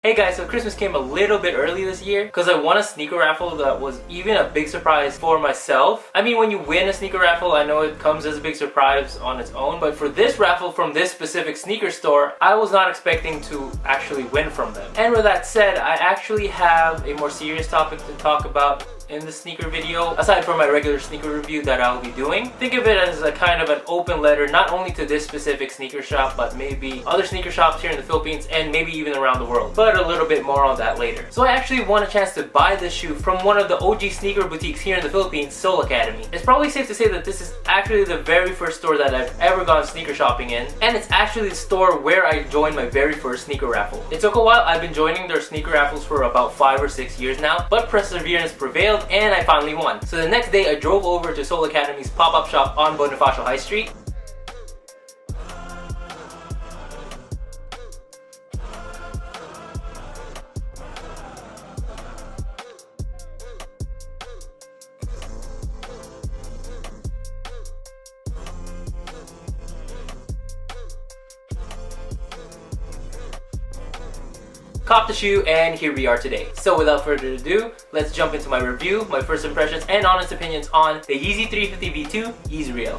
Hey guys, so Christmas came a little bit early this year because I won a sneaker raffle that was even a big surprise for myself. I mean, when you win a sneaker raffle, I know it comes as a big surprise on its own, but for this raffle from this specific sneaker store, I was not expecting to actually win from them. And with that said, I actually have a more serious topic to talk about in the sneaker video, aside from my regular sneaker review that I'll be doing. Think of it as a kind of an open letter, not only to this specific sneaker shop, but maybe other sneaker shops here in the Philippines and maybe even around the world. But a little bit more on that later. So I actually won a chance to buy this shoe from one of the OG sneaker boutiques here in the Philippines, Soul Academy. It's probably safe to say that this is actually the very first store that I've ever gone sneaker shopping in, and it's actually the store where I joined my very first sneaker raffle. It took a while. I've been joining their sneaker raffles for about 5 or 6 years now, but perseverance prevailed and I finally won. So the next day I drove over to Soul Academy's pop-up shop on Bonifacio High Street. Copped the shoe, and here we are today. So without further ado, let's jump into my review, my first impressions, and honest opinions on the Yeezy 350 V2 Yeezreel.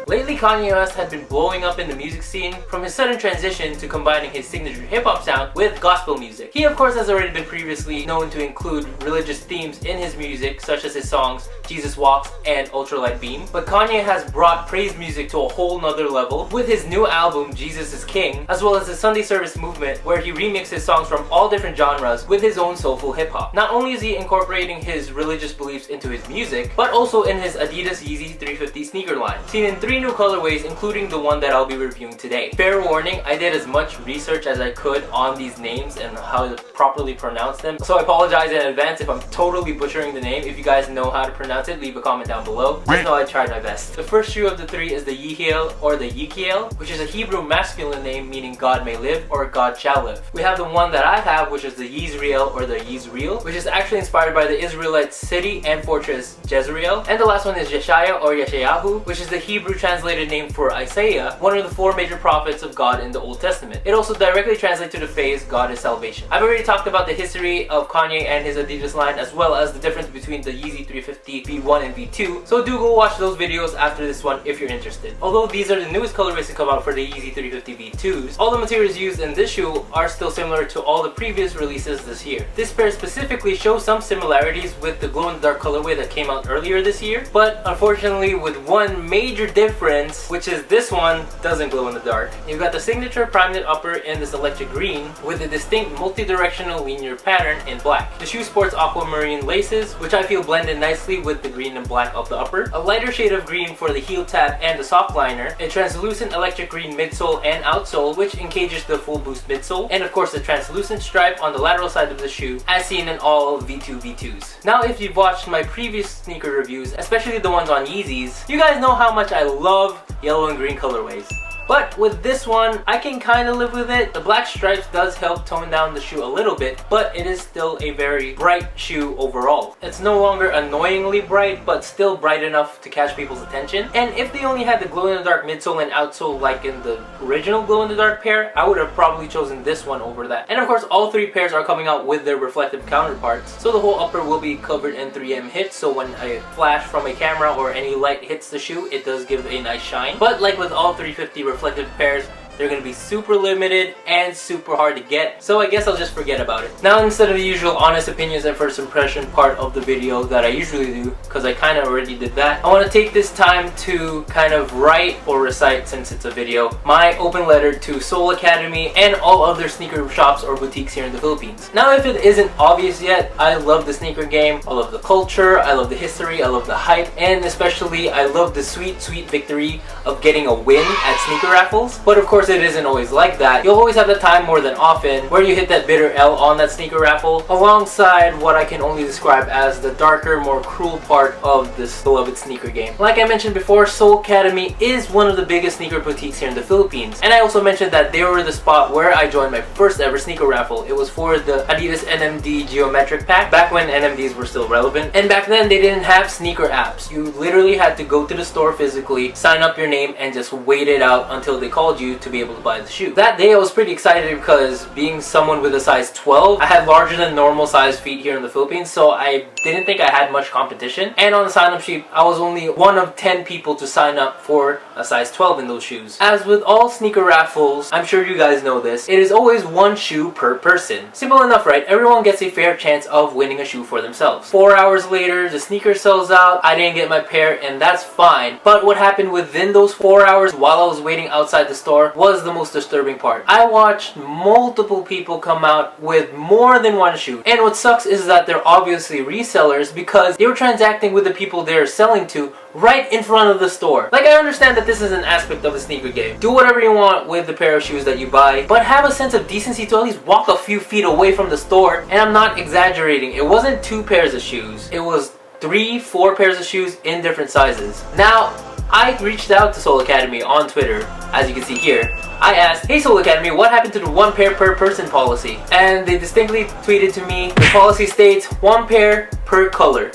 Lately, Kanye West had been blowing up in the music scene from his sudden transition to combining his signature hip-hop sound with gospel music. He of course has already been previously known to include religious themes in his music, such as his songs Jesus Walks and Ultralight Beam, but Kanye has brought praise music to a whole nother level with his new album Jesus is King, as well as the Sunday Service movement where he remixes songs from all different genres with his own soulful hip-hop. Not only is he incorporating his religious beliefs into his music, but also in his Adidas Yeezy 350 sneaker line, seen in 3 new colorways, including the one that I'll be reviewing today. Fair warning, I did as much research as I could on these names and how to properly pronounce them, so I apologize in advance if I'm totally butchering the name. If you guys know how to pronounce it, leave a comment down below. Just know I tried my best. The first shoe of the 3 is the Yeehiel or the Yeekiel, which is a Hebrew masculine name meaning God may live or God shall live. We have the one that I have, which is the Yeezreel or the Yeezreel, which is actually inspired by the Israelite city and fortress Jezreel. And the last one is Yeshaya or Yeshayahu, which is the Hebrew translated name for Isaiah, one of the 4 major prophets of God in the Old Testament. It also directly translates to the phrase God is salvation. I've already talked about the history of Kanye and his Adidas line, as well as the difference between the Yeezy 350 V1 and V2, so do go watch those videos after this one if you're interested. Although these are the newest colorways to come out for the Yeezy 350 V2s, all the materials used in this shoe are still similar to all the previous releases this year. This pair specifically shows some similarities with the glow-in-the-dark colorway that came out earlier this year, but unfortunately with one major difference, which is this one doesn't glow in the dark. You've got the signature prime knit upper in this electric green with a distinct multi-directional linear pattern in black. The shoe sports aquamarine laces, which I feel blend in nicely with the green and black of the upper, a lighter shade of green for the heel tab and the sock liner, a translucent electric green midsole and outsole which encages the full boost midsole, and of course the translucent stripe on the lateral side of the shoe as seen in all V2 V2s. Now if you've watched my previous sneaker reviews, especially the ones on Yeezys, you guys know how much I love yellow and green colorways. But with this one, I can kind of live with it. The black stripes does help tone down the shoe a little bit, but it is still a very bright shoe overall. It's no longer annoyingly bright, but still bright enough to catch people's attention. And if they only had the glow-in-the-dark midsole and outsole like in the original glow-in-the-dark pair, I would have probably chosen this one over that. And of course, all 3 pairs are coming out with their reflective counterparts, so the whole upper will be covered in 3M hits, so when a flash from a camera or any light hits the shoe, it does give a nice shine. But like with all 350 reflective pairs, they're going to be super limited and super hard to get, so I guess I'll just forget about it. Now instead of the usual honest opinions and first impression part of the video that I usually do, because I kind of already did that, I want to take this time to kind of write or recite, since it's a video, my open letter to Soul Academy and all other sneaker shops or boutiques here in the Philippines. Now if it isn't obvious yet, I love the sneaker game, I love the culture, I love the history, I love the hype, and especially I love the sweet victory of getting a win at sneaker raffles. But of course it isn't always like that. You'll always have the time more than often where you hit that bitter L on that sneaker raffle, alongside what I can only describe as the darker, more cruel part of this beloved sneaker game. Like I mentioned before, Soul Academy is one of the biggest sneaker boutiques here in the Philippines, and I also mentioned that they were the spot where I joined my first ever sneaker raffle. It was for the Adidas NMD Geometric Pack, back when NMDs were still relevant, and back then they didn't have sneaker apps. You literally had to go to the store physically, sign up your name, and just wait it out until they called you to be able to buy the shoe. That day I was pretty excited because, being someone with a size 12, I had larger than normal size feet here in the Philippines, so I didn't think I had much competition. And on the sign up sheet, I was only one of 10 people to sign up for a size 12 in those shoes. As with all sneaker raffles, I'm sure you guys know this, it is always one shoe per person. Simple enough, right? Everyone gets a fair chance of winning a shoe for themselves. 4 hours later, the sneaker sells out, I didn't get my pair, and that's fine. But what happened within those 4 hours while I was waiting outside the store was the most disturbing part. I watched multiple people come out with more than one shoe. And what sucks is that they're obviously resellers because they were transacting with the people they're selling to right in front of the store. Like, I understand that this is an aspect of the sneaker game. Do whatever you want with the pair of shoes that you buy, but have a sense of decency to at least walk a few feet away from the store. And I'm not exaggerating. It wasn't 2 pairs of shoes. It was 3, 4 pairs of shoes in different sizes. Now, I reached out to Soul Academy on Twitter, as you can see here. I asked, "Hey Soul Academy, what happened to the 1 pair per person policy?" And they distinctly tweeted to me, "The policy states 1 pair per color."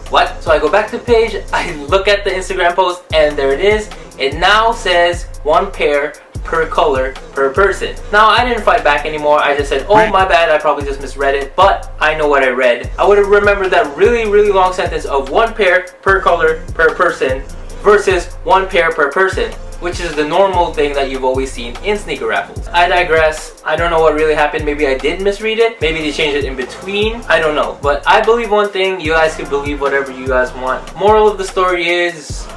What? So I go back to the page, I look at the Instagram post, and there it is. It now says 1 pair per color per person. Now, I didn't fight back anymore. I just said, "Oh, my bad, I probably just misread it," but I know what I read. I would have remembered that really, really long sentence of 1 pair per color per person versus 1 pair per person, which is the normal thing that you've always seen in sneaker raffles. I digress. I don't know what really happened. Maybe I did misread it. Maybe they changed it in between. I don't know. But I believe one thing. You guys can believe whatever you guys want. Moral of the story is,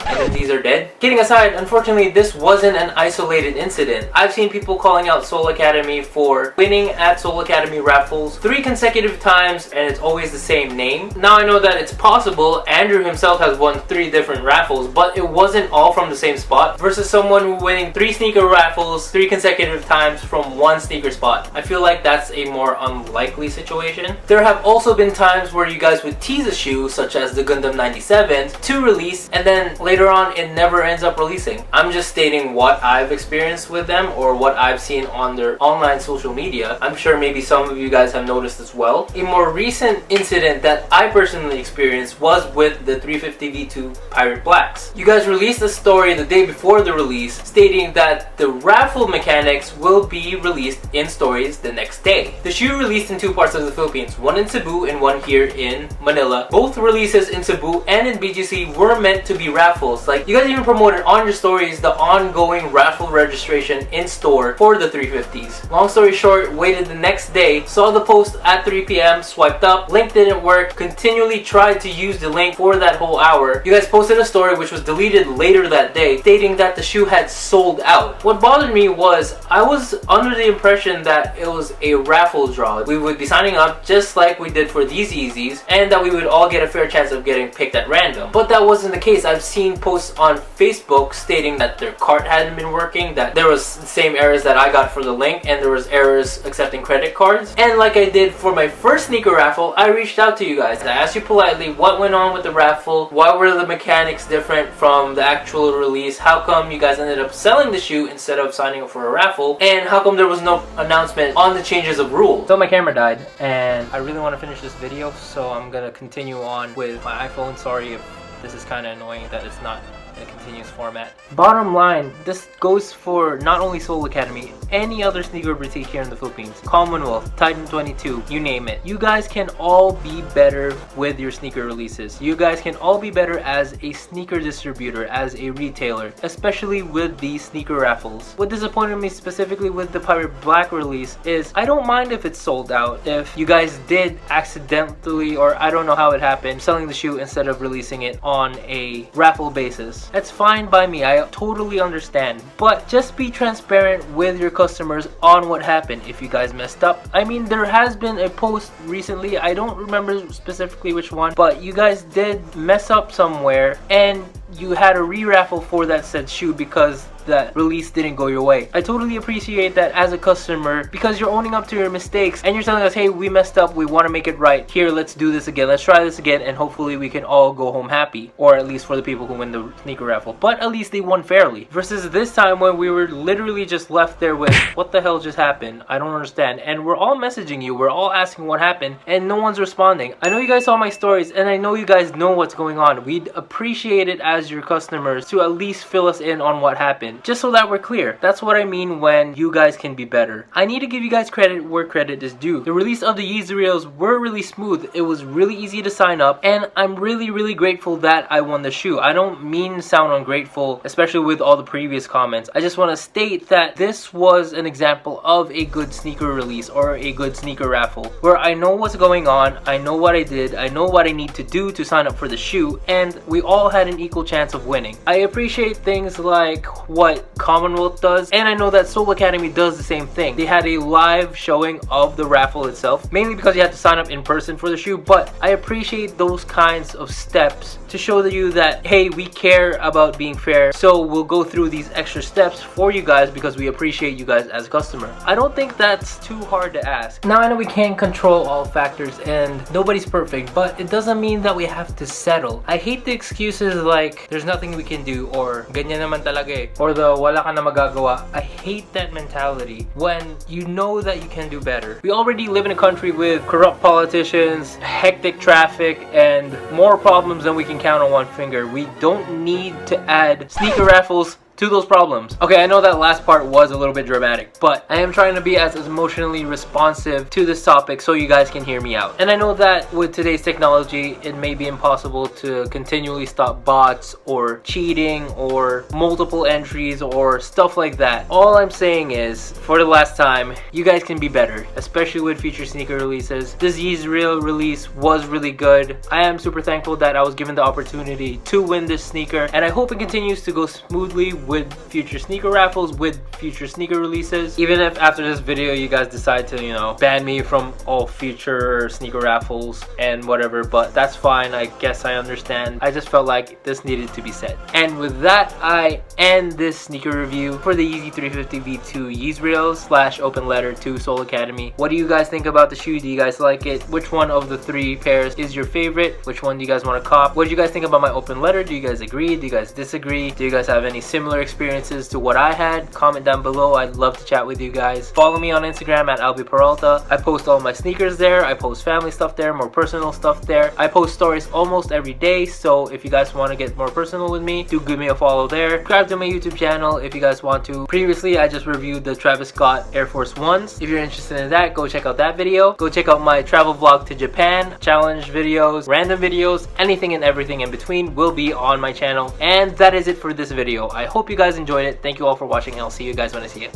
NFTs are dead. Kidding aside, unfortunately, this wasn't an isolated incident. I've seen people calling out Soul Academy for winning at Soul Academy raffles 3 consecutive times, and it's always the same name. Now, I know that it's possible. Andrew himself has won 3 different raffles, but it wasn't all from the same spot, versus someone winning 3 sneaker raffles 3 consecutive times from 1 sneaker spot. I feel like that's a more unlikely situation. There have also been times where you guys would tease a shoe, such as the Gundam 97, to release, and then later on it never ends up releasing. I'm just stating what I've experienced with them or what I've seen on their online social media. I'm sure maybe some of you guys have noticed as well. A more recent incident that I personally experienced was with the 350 V2 Pirate Blacks. You guys released a story the day before the release stating that the raffle mechanics will be released in stories the next day. The shoe released in 2 parts of the Philippines, one in Cebu and one here in Manila. Both releases in Cebu and in BGC were meant to be raffles. Like, you guys even promoted on your stories the ongoing raffle registration in store for the 350s. Long story short, waited the next day, saw the post at 3 p.m, swiped up, link didn't work, continually tried to use the link for that whole hour. You guys posted a story which was deleted later that day stating that the shoe had sold out. What bothered me was I was under the impression that it was a raffle draw. We would be signing up just like we did for these Yeezys, and that we would all get a fair chance of getting picked at random. But that wasn't the case. I've seen posts on Facebook stating that their cart hadn't been working, that there was the same errors that I got for the link, and there was errors accepting credit cards. And like I did for my first sneaker raffle, I reached out to you guys. I asked you politely what went on with the raffle, why were the mechanics different from the actual release, how come you guys ended up selling the shoe instead of signing up for a raffle, and how come there was no announcement on the changes of rules. So my camera died, and I really want to finish this video, so I'm gonna continue on with my iPhone. Sorry if this is kind of annoying that it's not in a continuous format. Bottom line, this goes for not only Soul Academy, any other sneaker boutique here in the Philippines. Commonwealth, Titan 22, you name it. You guys can all be better with your sneaker releases. You guys can all be better as a sneaker distributor, as a retailer, especially with these sneaker raffles. What disappointed me specifically with the Pirate Black release is I don't mind if it's sold out. If you guys did accidentally, or I don't know how it happened, selling the shoe instead of releasing it on a raffle basis, that's fine by me. I totally understand. But just be transparent with your customers on what happened if you guys messed up. I mean, there has been a post recently, I don't remember specifically which one, but you guys did mess up somewhere and you had a re-raffle for that said shoe because that release didn't go your way. I totally appreciate that as a customer, because you're owning up to your mistakes and you're telling us, hey, we messed up, we want to make it right. Here, let's do this again. Let's try this again, and hopefully we can all go home happy. Or at least for the people who win the sneaker raffle. But at least they won fairly. Versus this time when we were literally just left there with, what the hell just happened? I don't understand. And we're all messaging you, we're all asking what happened, and no one's responding. I know you guys saw my stories, and I know you guys know what's going on. We'd appreciate it as your customers to at least fill us in on what happened, just so that we're clear. That's what I mean when you guys can be better. I need to give you guys credit where credit is due. The release of the Yeezreels were really smooth. It was really easy to sign up, and I'm really grateful that I won the shoe. I don't mean to sound ungrateful, especially with all the previous comments. I just want to state that this was an example of a good sneaker release or a good sneaker raffle, where I know what's going on, I know what I did, I know what I need to do to sign up for the shoe, and we all had an equal chance of winning. I appreciate things like what Commonwealth does, and I know that Soul Academy does the same thing. They had a live showing of the raffle itself, mainly because you had to sign up in person for the shoe, but I appreciate those kinds of steps to show you that, hey, we care about being fair, so we'll go through these extra steps for you guys because we appreciate you guys as a customer. I don't think that's too hard to ask. Now I know we can't control all factors and nobody's perfect, but it doesn't mean that we have to settle. I hate the excuses like there's nothing we can do, or ganyan naman talaga eh, or the wala ka na magagawa. I hate that mentality when you know that you can do better. We already live in a country with corrupt politicians, hectic traffic, and more problems than we can count on one finger. We don't need to add sneaker raffles to those problems. Okay, I know that last part was a little bit dramatic, but I am trying to be as emotionally responsive to this topic so you guys can hear me out. And I know that with today's technology, it may be impossible to continually stop bots or cheating or multiple entries or stuff like that. All I'm saying is, for the last time, you guys can be better, especially with future sneaker releases. This Yeezreel release was really good. I am super thankful that I was given the opportunity to win this sneaker, and I hope it continues to go smoothly with future sneaker raffles, with future sneaker releases. Even if after this video you guys decide to, you know, ban me from all future sneaker raffles and whatever, but that's fine. I guess I understand. I just felt like this needed to be said. And with that, I end this sneaker review for the Yeezy 350 V2 Yeezreel / open letter to Soul Academy. What do you guys think about the shoe? Do you guys like it? Which one of the 3 pairs is your favorite? Which one do you guys want to cop? What do you guys think about my open letter? Do you guys agree? Do you guys disagree? Do you guys have any similar experiences to what I had? Comment down below. I'd love to chat with you guys. Follow me on Instagram at @albiperalta. I post all my sneakers there. I post family stuff there, more personal stuff there. I post stories almost every day, so if you guys want to get more personal with me, do give me a follow there. Subscribe to my YouTube channel if you guys want to. Previously, I just reviewed the Travis Scott Air Force Ones. If you're interested in that, go check out that video. Go check out my travel vlog to Japan, challenge videos, random videos, anything and everything in between will be on my channel. And that is it for this video. I hope you guys enjoyed it. Thank you all for watching, and I'll see you guys when I see you.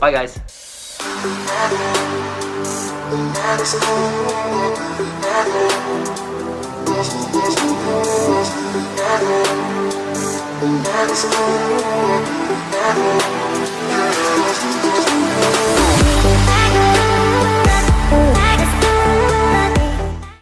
Bye guys.